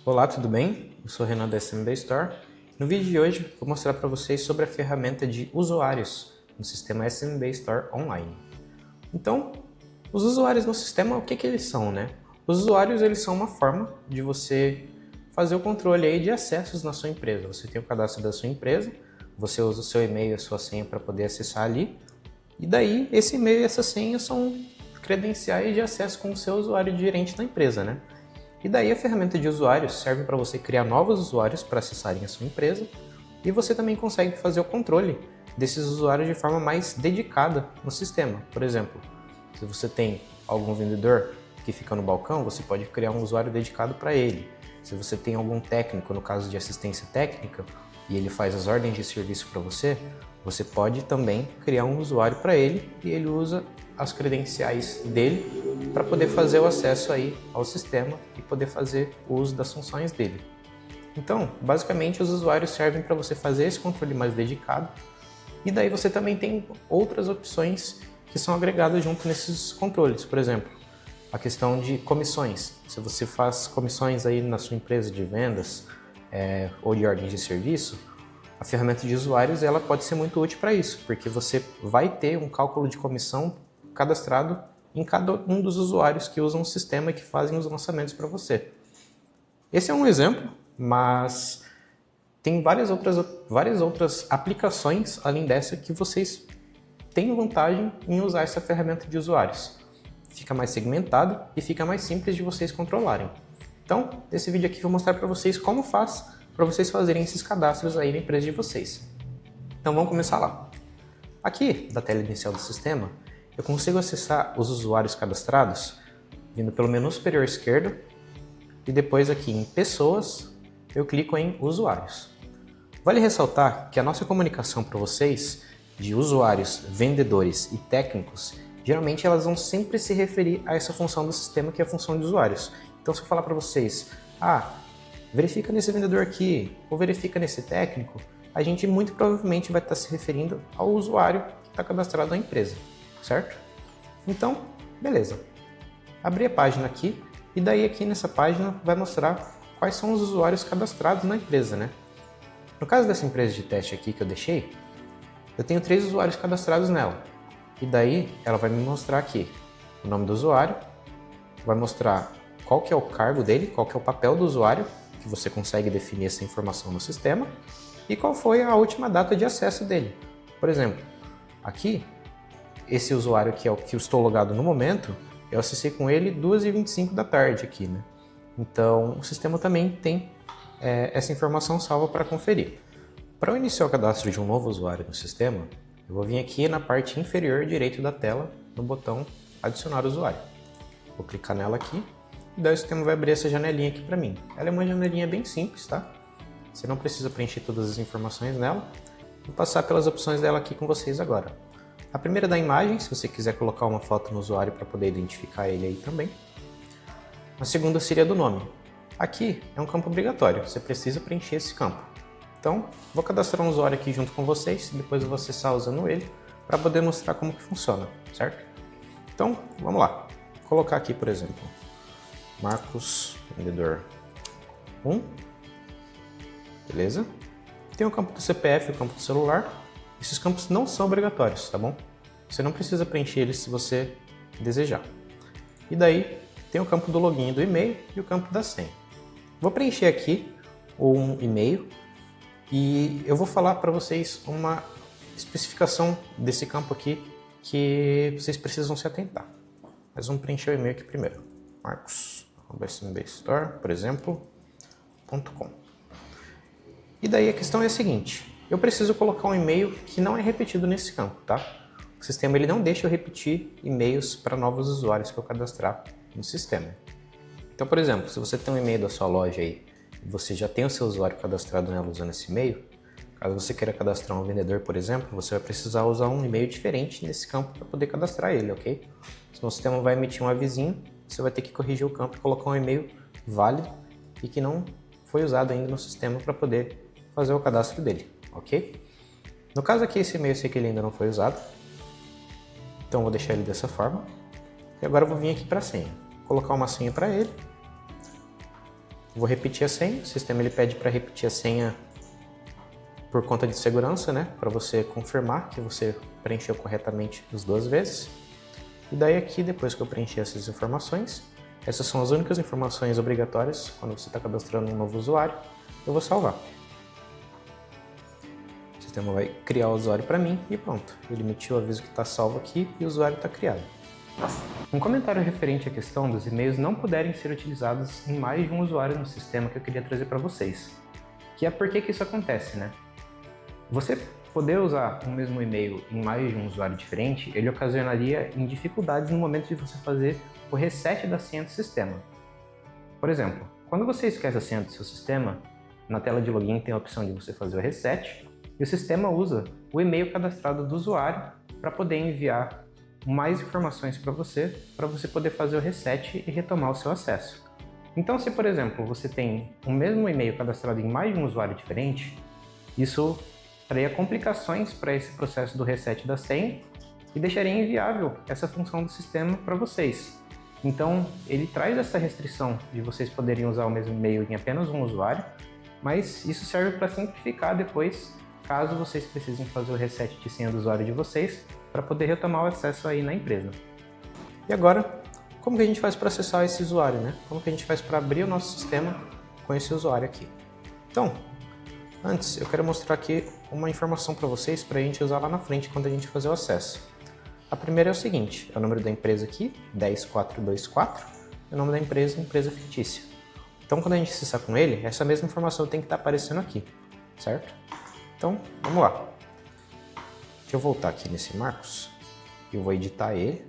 Olá, tudo bem? Eu sou o Renan da SMB Store. No vídeo de hoje vou mostrar para vocês sobre a ferramenta de usuários no sistema SMB Store Online. Então, os usuários no sistema, o que eles são, né? Os usuários eles são uma forma de você fazer o controle aí de acessos na sua empresa. Você tem o cadastro da sua empresa, você usa o seu e-mail e a sua senha para poder acessar ali, e daí esse e-mail e essa senha são credenciais de acesso com o seu usuário gerente da empresa, né? E daí a ferramenta de usuários serve para você criar novos usuários para acessarem a sua empresa, e você também consegue fazer o controle desses usuários de forma mais dedicada no sistema. Por exemplo, se você tem algum vendedor que fica no balcão, você pode criar um usuário dedicado para ele. Se você tem algum técnico, no caso de assistência técnica, e ele faz as ordens de serviço para você, você pode também criar um usuário para ele e ele usa as credenciais dele para poder fazer o acesso aí ao sistema e poder fazer o uso das funções dele. Então, basicamente, os usuários servem para você fazer esse controle mais dedicado, e daí você também tem outras opções que são agregadas junto nesses controles. Por exemplo, a questão de comissões. Se você faz comissões aí na sua empresa de vendas ou de ordens de serviço, a ferramenta de usuários ela pode ser muito útil para isso, porque você vai ter um cálculo de comissão cadastrado em cada um dos usuários que usam o sistema e que fazem os lançamentos para você. Esse é um exemplo, mas tem várias outras aplicações além dessa que vocês têm vantagem em usar essa ferramenta de usuários. Fica mais segmentado e fica mais simples de vocês controlarem. Então, nesse vídeo aqui eu vou mostrar para vocês como faz para vocês fazerem esses cadastros aí na empresa de vocês. Então vamos começar lá. Aqui, da tela inicial do sistema, eu consigo acessar os usuários cadastrados vindo pelo menu superior esquerdo e depois aqui em Pessoas, eu clico em Usuários. Vale ressaltar que a nossa comunicação para vocês de usuários, vendedores e técnicos, geralmente elas vão sempre se referir a essa função do sistema que é a função de usuários. Então se eu falar para vocês, verifica nesse vendedor aqui ou verifica nesse técnico, a gente muito provavelmente vai estar se referindo ao usuário que está cadastrado na empresa, certo? Então, beleza. Abri a página aqui e daí aqui nessa página vai mostrar quais são os usuários cadastrados na empresa, né? No caso dessa empresa de teste aqui que eu deixei, eu tenho 3 usuários cadastrados nela. E daí ela vai me mostrar aqui o nome do usuário, vai mostrar qual que é o cargo dele, qual que é o papel do usuário, que você consegue definir essa informação no sistema, e qual foi a última data de acesso dele. Por exemplo, aqui, esse usuário que é o que eu estou logado no momento, eu acessei com ele 2h25 da tarde aqui, né? Então, o sistema também tem essa informação salva para conferir. Para eu iniciar o cadastro de um novo usuário no sistema, eu vou vir aqui na parte inferior direita da tela, no botão Adicionar usuário. Vou clicar nela aqui, e daí o sistema vai abrir essa janelinha aqui para mim. Ela é uma janelinha bem simples, tá? Você não precisa preencher todas as informações nela. Vou passar pelas opções dela aqui com vocês agora. A primeira é da imagem, se você quiser colocar uma foto no usuário para poder identificar ele aí também. A segunda seria do nome. Aqui é um campo obrigatório, você precisa preencher esse campo. Então, vou cadastrar um usuário aqui junto com vocês, depois eu vou acessar usando ele para poder mostrar como que funciona, certo? Então, vamos lá. Vou colocar aqui, por exemplo, Marcos Vendedor 1, beleza? Tem o campo do CPF e o campo do celular. Esses campos não são obrigatórios, tá bom? Você não precisa preencher eles se você desejar. E daí tem o campo do login do e-mail e o campo da senha. Vou preencher aqui um e-mail e eu vou falar para vocês uma especificação desse campo aqui que vocês precisam se atentar. Mas vamos preencher o e-mail aqui primeiro. Marcos@smbstore, por exemplo, .com. E daí a questão é a seguinte, eu preciso colocar um e-mail que não é repetido nesse campo, tá? O sistema ele não deixa eu repetir e-mails para novos usuários que eu cadastrar no sistema. Então, por exemplo, se você tem um e-mail da sua loja aí, e você já tem o seu usuário cadastrado nela usando esse e-mail, caso você queira cadastrar um vendedor, por exemplo, você vai precisar usar um e-mail diferente nesse campo para poder cadastrar ele, ok? Senão o sistema vai emitir um avisinho, você vai ter que corrigir o campo e colocar um e-mail válido e que não foi usado ainda no sistema para poder fazer o cadastro dele, ok? No caso aqui, esse e-mail eu sei que ele ainda não foi usado, então eu vou deixar ele dessa forma. E agora eu vou vir aqui para a senha, colocar uma senha para ele vou repetir a senha. O sistema ele pede para repetir a senha por conta de segurança, né? Para você confirmar que você preencheu corretamente as 2 vezes. E daí aqui, depois que eu preencher essas informações, essas são as únicas informações obrigatórias quando você está cadastrando um novo usuário, eu vou salvar. O sistema vai criar o usuário para mim e pronto. Ele emitiu o aviso que está salvo aqui e o usuário está criado. Um comentário referente à questão dos e-mails não poderem ser utilizados em mais de um usuário no sistema que eu queria trazer para vocês. Que é por que isso acontece, né? Você poder usar o mesmo e-mail em mais de um usuário diferente, ele ocasionaria em dificuldades no momento de você fazer o reset da senha do sistema. Por exemplo, quando você esquece a senha do seu sistema, na tela de login tem a opção de você fazer o reset e o sistema usa o e-mail cadastrado do usuário para poder enviar mais informações para você poder fazer o reset e retomar o seu acesso. Então, se por exemplo você tem o mesmo e-mail cadastrado em mais de um usuário diferente, isso traria complicações para esse processo do reset da senha e deixaria inviável essa função do sistema para vocês. Então, ele traz essa restrição de vocês poderem usar o mesmo e-mail em apenas um usuário, mas isso serve para simplificar depois, caso vocês precisem fazer o reset de senha do usuário de vocês, para poder retomar o acesso aí na empresa. E agora, como que a gente faz para acessar esse usuário, né? Como que a gente faz para abrir o nosso sistema com esse usuário aqui? Então, antes eu quero mostrar aqui uma informação para vocês para a gente usar lá na frente quando a gente fazer o acesso. A primeira é o seguinte, é o número da empresa aqui, 10424, é o nome da empresa, empresa fictícia. Então quando a gente acessar com ele, essa mesma informação tem que estar aparecendo aqui, certo? Então, vamos lá. Deixa eu voltar aqui nesse Marcos, eu vou editar ele,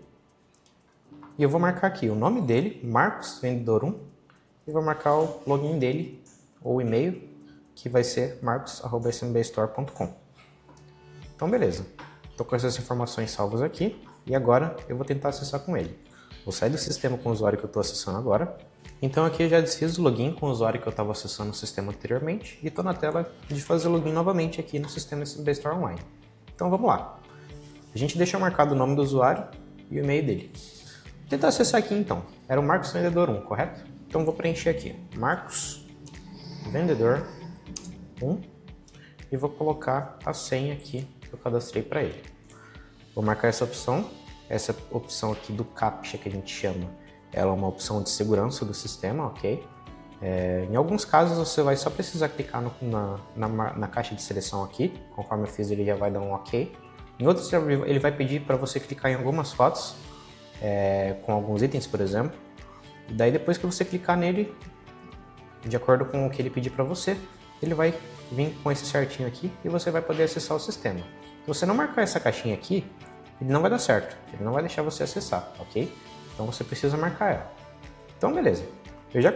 e eu vou marcar aqui o nome dele, Marcos Vendedor 1, e vou marcar o login dele, ou e-mail, que vai ser marcos@smbstore.com. Então beleza, estou com essas informações salvas aqui, e agora eu vou tentar acessar com ele. Vou sair do sistema com o usuário que eu estou acessando agora. Então aqui eu já desfiz o login com o usuário que eu estava acessando o sistema anteriormente, e estou na tela de fazer o login novamente aqui no sistema SMB Store Online. Então vamos lá. A gente deixa marcado o nome do usuário e o e-mail dele. Vou tentar acessar aqui então. Era o Marcos Vendedor 1, correto? Então vou preencher aqui. Marcos Vendedor 1 e vou colocar a senha aqui que eu cadastrei para ele. Vou marcar essa opção aqui do CAPTCHA que a gente chama. Ela é uma opção de segurança do sistema, ok? Em alguns casos você vai só precisar clicar na caixa de seleção aqui, conforme eu fiz ele já vai dar um ok. Em outros ele vai pedir para você clicar em algumas fotos, com alguns itens, por exemplo. E daí depois que você clicar nele, de acordo com o que ele pedir para você, ele vai vir com esse certinho aqui e você vai poder acessar o sistema. Se você não marcar essa caixinha aqui, ele não vai dar certo, ele não vai deixar você acessar, ok? Então você precisa marcar ela. Então beleza, eu já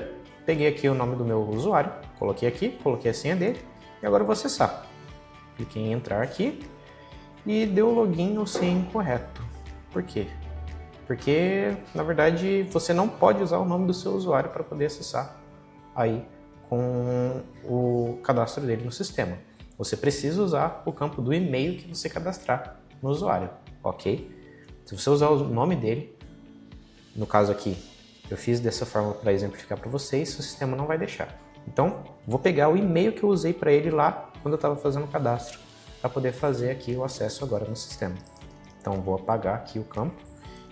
peguei aqui o nome do meu usuário, coloquei aqui, coloquei a senha dele e agora eu vou acessar. Cliquei em entrar aqui e deu o login ou senha incorreto. Por quê? Porque na verdade você não pode usar o nome do seu usuário para poder acessar aí com o cadastro dele no sistema. Você precisa usar o campo do e-mail que você cadastrar no usuário, ok? Se você usar o nome dele, no caso aqui, eu fiz dessa forma para exemplificar para vocês, o sistema não vai deixar. Então, vou pegar o e-mail que eu usei para ele lá quando eu estava fazendo o cadastro, para poder fazer aqui o acesso agora no sistema. Então, vou apagar aqui o campo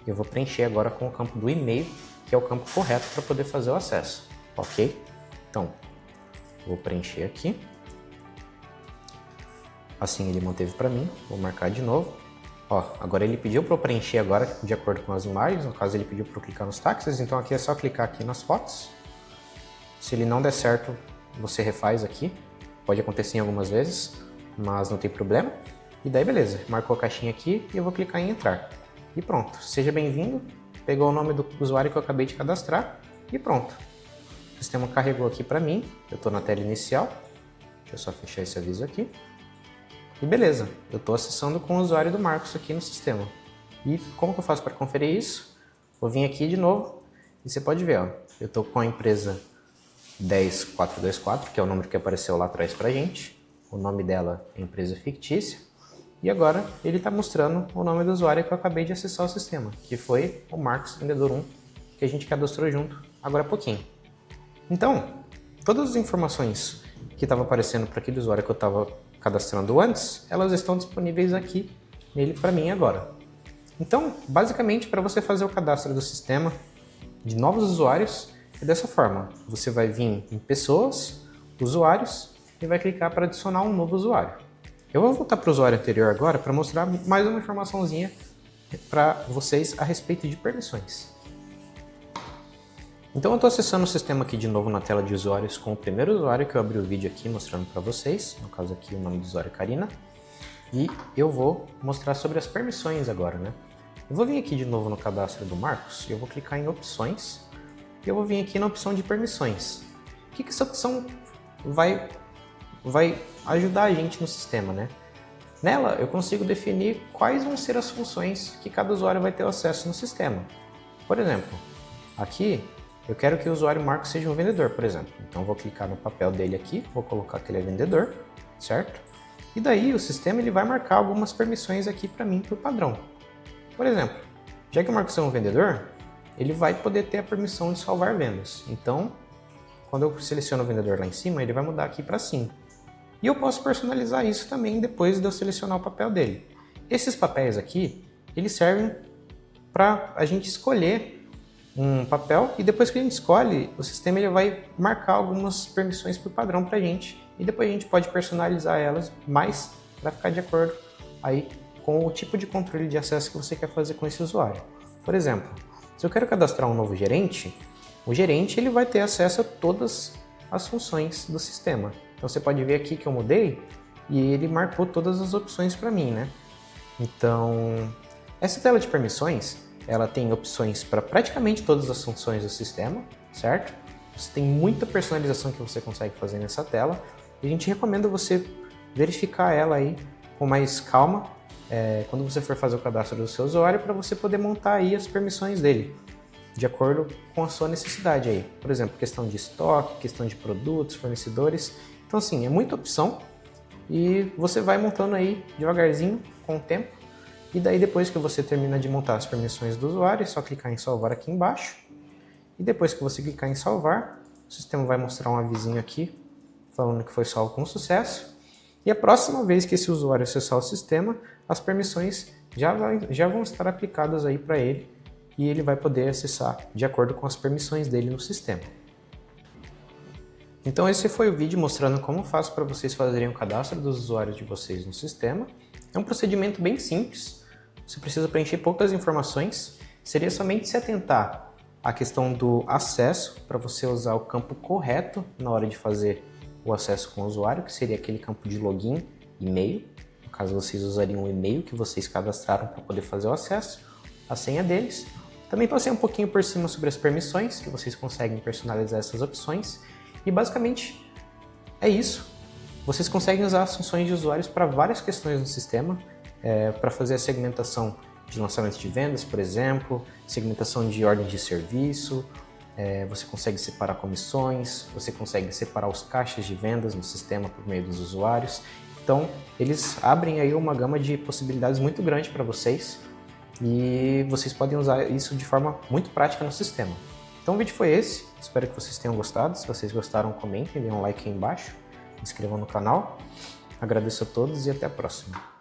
e eu vou preencher agora com o campo do e-mail, que é o campo correto para poder fazer o acesso, ok? Então, vou preencher aqui. Assim ele manteve para mim, vou marcar de novo. Ó, agora ele pediu para eu preencher agora de acordo com as imagens, no caso ele pediu para eu clicar nos táxis, então aqui é só clicar aqui nas fotos. Se ele não der certo, você refaz aqui, pode acontecer em algumas vezes, mas não tem problema. E daí beleza, marcou a caixinha aqui e eu vou clicar em entrar. E pronto, seja bem-vindo, pegou o nome do usuário que eu acabei de cadastrar e pronto. O sistema carregou aqui para mim, eu estou na tela inicial, deixa eu só fechar esse aviso aqui. E beleza, eu estou acessando com o usuário do Marcos aqui no sistema. E como que eu faço para conferir isso? Vou vir aqui de novo e você pode ver, ó, eu estou com a empresa 10424, que é o número que apareceu lá atrás para a gente. O nome dela é empresa fictícia. E agora ele está mostrando o nome do usuário que eu acabei de acessar o sistema, que foi o Marcos Vendedor 1, que a gente cadastrou junto agora há pouquinho. Então, todas as informações que estavam aparecendo para aquele usuário que eu estava cadastrando antes, elas estão disponíveis aqui nele para mim agora. Então, basicamente, para você fazer o cadastro do sistema de novos usuários, é dessa forma. Você vai vir em pessoas, usuários, e vai clicar para adicionar um novo usuário. Eu vou voltar para o usuário anterior agora para mostrar mais uma informaçãozinha para vocês a respeito de permissões. Então eu estou acessando o sistema aqui de novo na tela de usuários com o primeiro usuário que eu abri o vídeo aqui mostrando para vocês, no caso aqui o nome do usuário é Karina, e eu vou mostrar sobre as permissões agora, né? Eu vou vir aqui de novo no cadastro do Marcos e eu vou clicar em opções e eu vou vir aqui na opção de permissões. O que essa opção vai ajudar a gente no sistema, né? Nela eu consigo definir quais vão ser as funções que cada usuário vai ter acesso no sistema. Por exemplo, aqui eu quero que o usuário Marcos seja um vendedor, por exemplo. Então vou clicar no papel dele aqui, vou colocar que ele é vendedor, certo? E daí o sistema ele vai marcar algumas permissões aqui para mim por padrão. Por exemplo, já que o Marcos é um vendedor, ele vai poder ter a permissão de salvar vendas. Então, quando eu seleciono o vendedor lá em cima, ele vai mudar aqui para sim. E eu posso personalizar isso também depois de eu selecionar o papel dele. Esses papéis aqui, eles servem para a gente escolher um papel e depois que a gente escolhe, o sistema ele vai marcar algumas permissões por padrão para a gente e depois a gente pode personalizar elas mais para ficar de acordo aí com o tipo de controle de acesso que você quer fazer com esse usuário. Por exemplo, se eu quero cadastrar um novo gerente, o gerente ele vai ter acesso a todas as funções do sistema. Então você pode ver aqui que eu mudei e ele marcou todas as opções para mim, né? Então, essa tela de permissões, ela tem opções para praticamente todas as funções do sistema, certo? Você tem muita personalização que você consegue fazer nessa tela e a gente recomenda você verificar ela aí com mais calma quando você for fazer o cadastro do seu usuário para você poder montar aí as permissões dele de acordo com a sua necessidade aí. Por exemplo, questão de estoque, questão de produtos, fornecedores. Então assim, é muita opção e você vai montando aí devagarzinho com o tempo. E daí depois que você termina de montar as permissões do usuário, é só clicar em salvar aqui embaixo. E depois que você clicar em salvar, o sistema vai mostrar um avisinho aqui falando que foi salvo com sucesso. E a próxima vez que esse usuário acessar o sistema, as permissões já vão estar aplicadas aí para ele e ele vai poder acessar de acordo com as permissões dele no sistema. Então esse foi o vídeo mostrando como faço para vocês fazerem o cadastro dos usuários de vocês no sistema. É um procedimento bem simples, você precisa preencher poucas informações, seria somente se atentar à questão do acesso para você usar o campo correto na hora de fazer o acesso com o usuário, que seria aquele campo de login, e-mail. No caso, vocês usariam o e-mail que vocês cadastraram para poder fazer o acesso, a senha deles. Também passei um pouquinho por cima sobre as permissões, que vocês conseguem personalizar essas opções. E basicamente é isso. Vocês conseguem usar as funções de usuários para várias questões no sistema, para fazer a segmentação de lançamento de vendas, por exemplo, segmentação de ordens de serviço, você consegue separar comissões, você consegue separar os caixas de vendas no sistema por meio dos usuários. Então, eles abrem aí uma gama de possibilidades muito grande para vocês e vocês podem usar isso de forma muito prática no sistema. Então o vídeo foi esse, espero que vocês tenham gostado. Se vocês gostaram, comentem, deem um like aí embaixo, se inscrevam no canal. Agradeço a todos e até a próxima.